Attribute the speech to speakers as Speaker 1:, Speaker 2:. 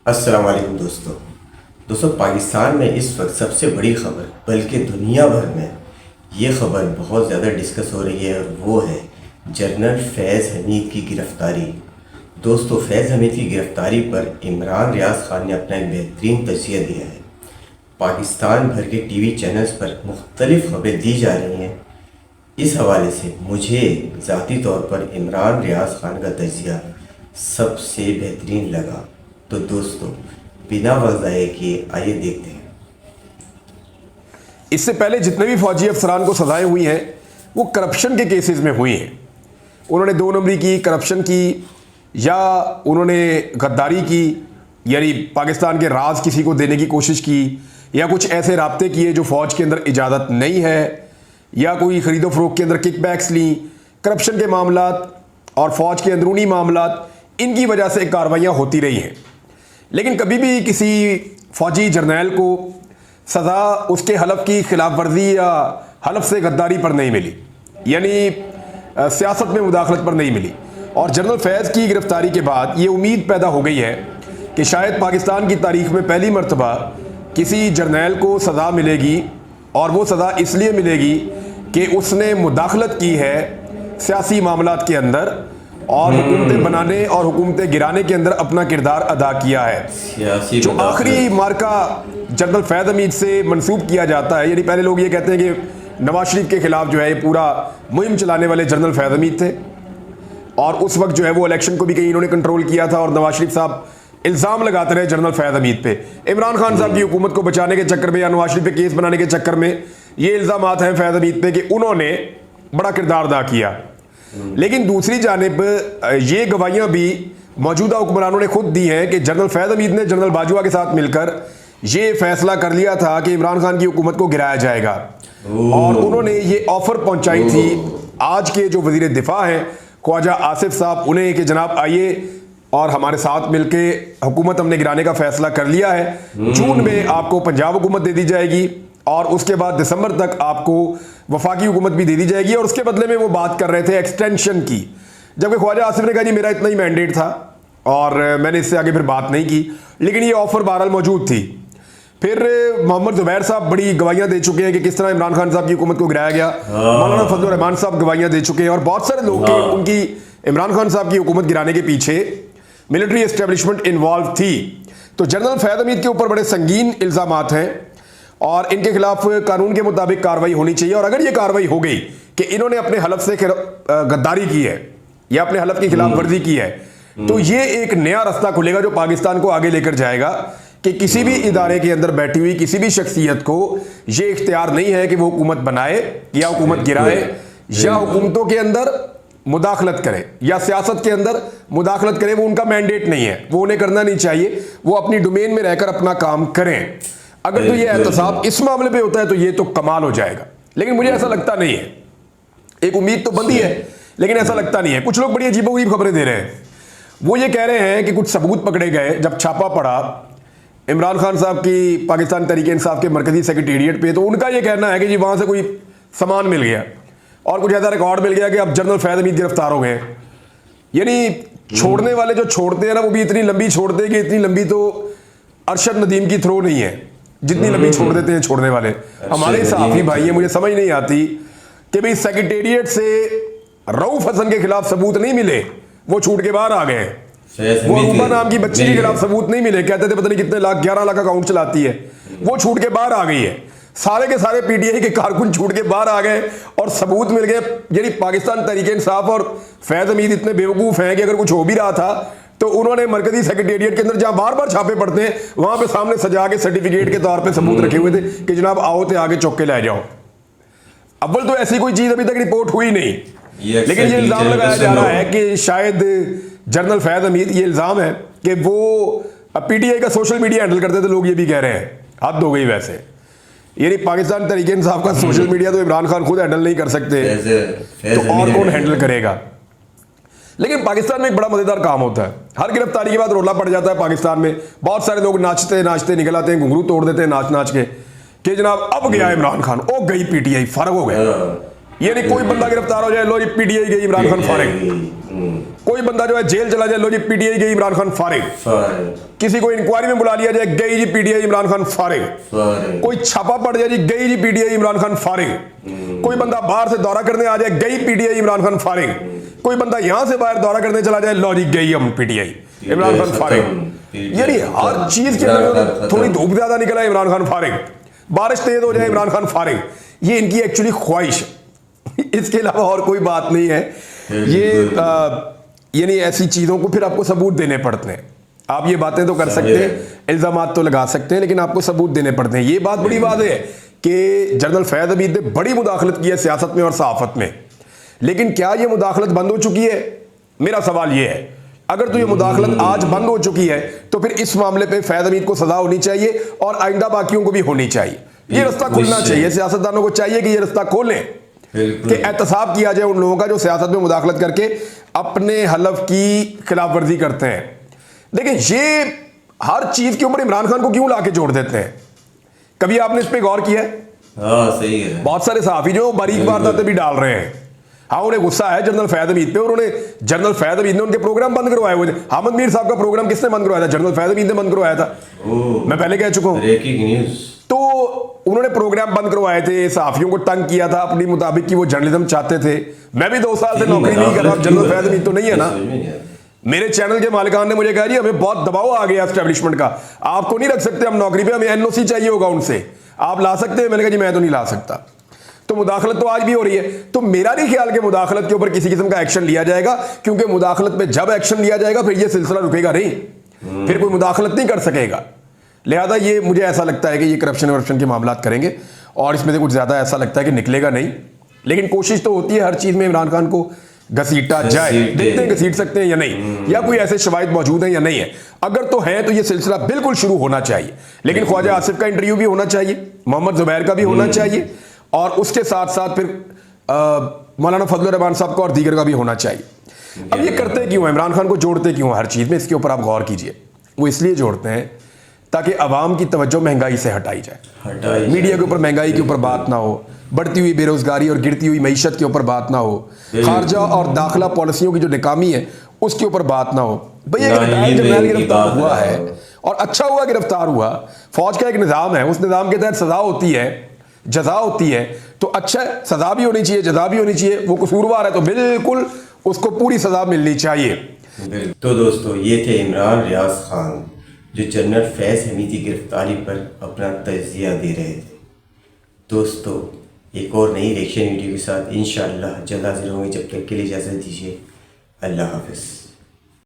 Speaker 1: अस्सलाम वालेकुम दोस्तों पाकिस्तान में इस वक्त सबसे बड़ी खबर बल्कि दुनिया भर में ये खबर बहुत ज़्यादा डिस्कस हो रही है और वो है जनरल फैज़ हमीद की गिरफ़्तारी। दोस्तों, फैज़ हमीद की गिरफ़्तारी पर इमरान रियाज खान ने अपना एक बेहतरीन तजिया दिया है। पाकिस्तान भर के टीवी चैनल्स पर मुख्तलिफ़ खबरें दी जा रही हैं। इस हवाले से मुझे ज़ाती तौर पर इमरान रियाज खान का तजिया सबसे बेहतरीन लगा। तो दोस्तों, बिना वक्त ज़ाये किए आइए देखते हैं।
Speaker 2: इससे पहले जितने भी फौजी अफसरान को सजाएं हुई हैं वो करप्शन के केसेस में हुई हैं। उन्होंने 2 नंबरी की, करप्शन की, या उन्होंने गद्दारी की, यानी पाकिस्तान के राज किसी को देने की कोशिश की, या कुछ ऐसे राब्ते किए जो फ़ौज के अंदर इजाज़त नहीं है, या कोई ख़रीदो फ़रोख्त के अंदर किकबैक्स ली। करप्शन के मामलात और फ़ौज के अंदरूनी मामलात, इनकी वजह से कार्रवाइयाँ होती रही हैं। लेकिन कभी भी किसी फ़ौजी जर्नैल को सज़ा उसके हलफ की खिलाफ वर्जी या हलफ से गद्दारी पर नहीं मिली, यानी सियासत में मुदाखलत पर नहीं मिली। और जनरल फैज़ की गिरफ्तारी के बाद ये उम्मीद पैदा हो गई है कि शायद पाकिस्तान की तारीख में पहली मर्तबा किसी जर्नैल को सज़ा मिलेगी, और वो सज़ा इसलिए मिलेगी कि उसने मुदाखलत की है सियासी मामलात के अंदर और हुकूमतें बनाने और हुकूमतें गिराने के अंदर अपना किरदार अदा किया है। जो आखिरी मार्का जनरल फैज़ हमीद से मंसूब किया जाता है, यानी पहले लोग ये कहते हैं कि नवाज शरीफ के खिलाफ जो है ये पूरा मुहिम चलाने वाले जनरल फैज़ हमीद थे, और उस वक्त जो है वो इलेक्शन को भी कहीं इन्होंने कंट्रोल किया था, और नवाज शरीफ साहब इल्ज़ाम लगाते रहे जनरल फैज़ हमीद पे। इमरान खान साहब की हुकूमत को बचाने के चक्कर में या नवाज शरीफ पे केस बनाने के चक्कर में ये इल्ज़ाम हैं फैज़ हमीद पे कि उन्होंने बड़ा किरदार अदा किया। लेकिन दूसरी जानिब ये गवाहियां भी मौजूदा हुक्मरानों ने खुद दी हैं कि जनरल फैज़ हमीद ने जनरल बाजवा के साथ मिलकर ये फैसला कर लिया था कि इमरान खान की हुकूमत को गिराया जाएगा, और उन्होंने ये ऑफर पहुंचाई थी आज के जो वजीर दिफा हैं ख्वाजा आसिफ साहब उन्हें कि जनाब आइए और हमारे साथ मिलके हुकूमत हमने गिराने का फैसला कर लिया है। जून में आपको पंजाब हुकूमत दे दी जाएगी और उसके बाद दिसंबर तक आपको वफाकी हुकूमत भी दे दी जाएगी, और उसके बदले में वो बात कर रहे थे एक्सटेंशन की। जबकि ख्वाजा आसिफ ने कहा जी मेरा इतना ही मैंडेट था और मैंने इससे आगे फिर बात नहीं की, लेकिन ये ऑफर बहरहाल मौजूद थी। फिर मोहम्मद जुबैर साहब बड़ी गवाहियां दे चुके हैं कि किस तरह इमरान खान साहब की हुकूमत को गिराया गया। मौलाना फजलुर रहमान साहब गवाहियां दे चुके हैं, और बहुत सारे लोग उनकी इमरान खान साहब की हुकूमत गिराने के पीछे मिलिट्री एस्टेब्लिशमेंट इन्वॉल्व थी। तो जनरल फैज़ हमीद के ऊपर बड़े संगीन इल्ज़ामात हैं और इनके खिलाफ कानून के मुताबिक कार्रवाई होनी चाहिए। और अगर ये कार्रवाई हो गई कि इन्होंने अपने हलफ से गद्दारी की है या अपने हलफ की खिलाफ वर्जी की है, तो ये एक नया रास्ता खुलेगा जो पाकिस्तान को आगे लेकर जाएगा कि किसी भी इदारे के अंदर बैठी हुई किसी भी शख्सियत को ये इख्तियार नहीं है कि वो हुकूमत बनाए या हुकूमत गिराए या हुकूमतों के अंदर मुदाखलत करे या सियासत के अंदर मुदाखलत करे। वो उनका मैंडेट नहीं है, वो उन्हें करना नहीं चाहिए, वो अपनी डोमेन में रहकर अपना काम करें। अगर तो ये एहतसाब इस मामले पे होता है तो ये तो कमाल हो जाएगा, लेकिन मुझे ऐसा लगता नहीं है। एक उम्मीद तो बंदी है, लेकिन ऐसा लगता नहीं है। कुछ लोग बड़ी अजीबोगरीब खबरें दे रहे हैं। वो ये कह रहे हैं कि कुछ सबूत पकड़े गए जब छापा पड़ा इमरान खान साहब की पाकिस्तान तहरीक इंसाफ के मरकजी सेक्रेटेरिएट पे, तो उनका ये कहना है कि जी वहां से कोई सामान मिल गया और कुछ ऐसा रिकॉर्ड मिल गया कि अब जनरल फैज़ हमीद गिरफ्तार हो गए। यानी छोड़ने वाले जो छोड़ते हैं ना, वो भी इतनी लंबी छोड़ते हैं कि इतनी लंबी तो अरशद नदीम की थ्रो नहीं है जितनी लंबी छोड़ देते हैं छोड़ने वाले हमारे सहाफ़ी भाई हैं। मुझे समझ नहीं आती कि भाई सेक्रेटेरिएट से रऊफ हसन के खिलाफ सबूत नहीं मिले, वो छूट के बाहर आ गए। वो रूबा नाम की बच्ची के खिलाफ सबूत नहीं मिले, कहते थे पता नहीं कितने लाख 11 लाख अकाउंट चलाती है, वो छूट के बाहर आ गई है। सारे के सारे पीटीआई के कारकुन छूट के बाहर आ गए और सबूत मिल गए। यानी पाकिस्तान तहरीक इंसाफ और फैज़ हमीद इतने बेवकूफ़ हैं कि अगर कुछ हो भी रहा था तो उन्होंने मरकजी सेक्रेटेरिएट के अंदर जहां बार बार छापे पड़ते हैं वहां पे सामने सजा के सर्टिफिकेट के तौर पे सबूत रखे हुए थे कि जनाब आओ ते आगे चौक के ले जाओ। अव्वल तो ऐसी कोई चीज अभी तक रिपोर्ट हुई नहीं, लेकिन ये इल्जाम लगाया जा रहा है कि शायद जनरल फैज़ हमीद, ये इल्जाम है कि वो पीटीआई का सोशल मीडिया हैंडल करते थे। लोग ये भी कह रहे हैं हद हो गई वैसे, यानी पाकिस्तान तहरीक इंसाफ का सोशल मीडिया तो इमरान खान खुद हैंडल नहीं कर सकते तो और कौन हैंडल करेगा। लेकिन पाकिस्तान में एक बड़ा मजेदार काम होता है, हर गिरफ्तारी के बाद रोला पड़ जाता है पाकिस्तान में। बहुत सारे लोग नाचते नाचते निकल आते हैं, घुंघरू तोड़ देते हैं नाच नाच के कि जनाब अब गया इमरान खान, ओ गई पीटीआई, फर्क हो गया। यानी कोई बंदा गिरफ्तार हो जाए, लो जी पीटीआई गई, इमरान खान फारिग। कोई बंदा जो है जेल चला जाए, लो जी पीटीआई गई, इमरान खान फारिग। किसी को इंक्वायरी में बुला लिया जाए, गई जी पीटीआई, इमरान खान फारिग। कोई छापा पड़ जाए जी, गई जी पीटीआई, इमरान खान फारिग। कोई बंदा बाहर से दौरा करने आ जाए, गई पीटीआई, इमरान खान फारिग। कोई बंदा यहां से बाहर दौरा करने चला जाए, लो जी गई हम पीटीआई, इमरान खान फारिग। यानी हर चीज के अंदर थोड़ी धूप ज्यादा निकला है, इमरान खान फारिग। बारिश तेज हो जाए, इमरान खान फारिग। ये इनकी एक्चुअली ख्वाहिश है, इसके अलावा और कोई बात नहीं है। ये यानी ऐसी चीजों को फिर आपको सबूत देने पड़ते हैं। आप ये बातें तो कर सकते हैं, इल्जामात तो लगा सकते हैं, लेकिन आपको सबूत देने पड़ते हैं। ये बात बड़ी वाज़ेह है कि जनरल फैज़ हमीद ने बड़ी मुदाखलत की है सियासत में और सहाफत में, लेकिन क्या ये मुदाखलत बंद हो चुकी है? मेरा सवाल ये है, अगर तो ये मुदाखलत आज बंद हो चुकी है तो फिर इस मामले पे फैज़ हमीद को सजा होनी चाहिए और आइंदा बाकियों को भी होनी चाहिए। ये रास्ता खुलना चाहिए, सियासतदानों को चाहिए कि ये रास्ता खोलें कि एहतसाब किया जाए उन लोगों का जो सियासत में मुदाखलत करके अपने हलफ की खिलाफ वर्जी करते हैं। देखिए, ये हर चीज के ऊपर इमरान खान को क्यों लाके जोड़ देते हैं? कभी आपने इस पे गौर किया है?
Speaker 1: हाँ, सही है।
Speaker 2: बहुत सारे सहाफी जो बारीक वारदातें भी डाल रहे हैं। हाँ, उन्हें गुस्सा है जनरल फैज़ हमीद पे, उन्होंने जनरल फैज़ हमीद ने उनके प्रोग्राम बंद करवाए हुए थे। हामिद मीर साहब का प्रोग्राम किसने बंद करवाया था? जनरल फैज़ हमीद ने बंद करवाया था। मैं पहले कह चुका हूं।
Speaker 1: Breaking news.
Speaker 2: तो उन्होंने प्रोग्राम बंद करवाए थे, सहाफियों को तंग किया था अपनी मुताबिक कि वो जर्नलिज्म चाहते थे। मैं भी 2 साल से नौकरी नहीं कर रहा, जनरल फैज़ हमीद तो नहीं है ना। मेरे चैनल के मालिकान ने मुझे कहा जी हमें बहुत दबाव आ गया एस्टेब्लिशमेंट का, आपको नहीं रख सकते हम नौकरी पे, हमें एनओसी चाहिए होगा उनसे, आप ला सकते हैं? मैंने कहा जी मैं तो नहीं ला सकता। तो मुदाखलत तो आज भी हो रही है। तो मेरा नहीं ख्याल कि मुदाखलत के ऊपर किसी किस्म का एक्शन लिया जाएगा, क्योंकि मुदाखलत पे जब एक्शन लिया जाएगा फिर ये सिलसिला रुकेगा नहीं, फिर कोई मुदाखलत नहीं कर सकेगा। लिहाजा ये मुझे ऐसा लगता है कि ये करप्शन के मामला करेंगे और इसमें से कुछ ज़्यादा ऐसा लगता है कि निकलेगा नहीं। लेकिन कोशिश तो होती है हर चीज़ में इमरान खान को घसीटा जाए, देखते हैं घसीट सकते हैं या नहीं, या कोई ऐसे शवाहिद मौजूद हैं या नहीं है। अगर तो है तो ये सिलसिला बिल्कुल शुरू होना चाहिए, लेकिन ख्वाजा आसिफ का इंटरव्यू भी होना चाहिए, मोहम्मद जुबैर का भी होना चाहिए, और उसके साथ साथ फिर मौलाना फजल रहमान साहब का और दीगर का भी होना चाहिए। अब ये करते क्यों, इमरान खान को जोड़ते क्यों हर चीज़ में? इसके ऊपर आप गौर कीजिए। वो इसलिए जोड़ते हैं ताकि अवाम की तवज्जो महंगाई से हटाई जाए, मीडिया के ऊपर महंगाई के ऊपर बात ना हो, बढ़ती हुई बेरोजगारी और गिरती हुई मईशत के ऊपर बात ना हो, खारजा और दाखिला पॉलिसियों की जो नाकामी है उसके ऊपर बात ना हो। भैया रिटायर्ड जर्नल गिरफ्तार हुआ है और अच्छा हुआ गिरफ्तार हुआ। फौज का एक निज़ाम है, उस निज़ाम के तहत सजा होती है, जजा होती है, तो अच्छा सजा भी होनी चाहिए, जजा भी होनी चाहिए। वो कसूरवार है तो बिल्कुल उसको पूरी सजा मिलनी चाहिए।
Speaker 1: तो दोस्तों, ये थे इमरान रियाज खान जो जनरल फैज़ हमीद की गिरफ्तारी पर अपना तजिया दे रहे थे। दोस्तों, एक और नई रिएक्शन वीडियो के साथ इंशाअल्लाह जल्द हाजिर होंगे। जब तक के लिए इजाज़त दीजिए। अल्लाह हाफ़िज़।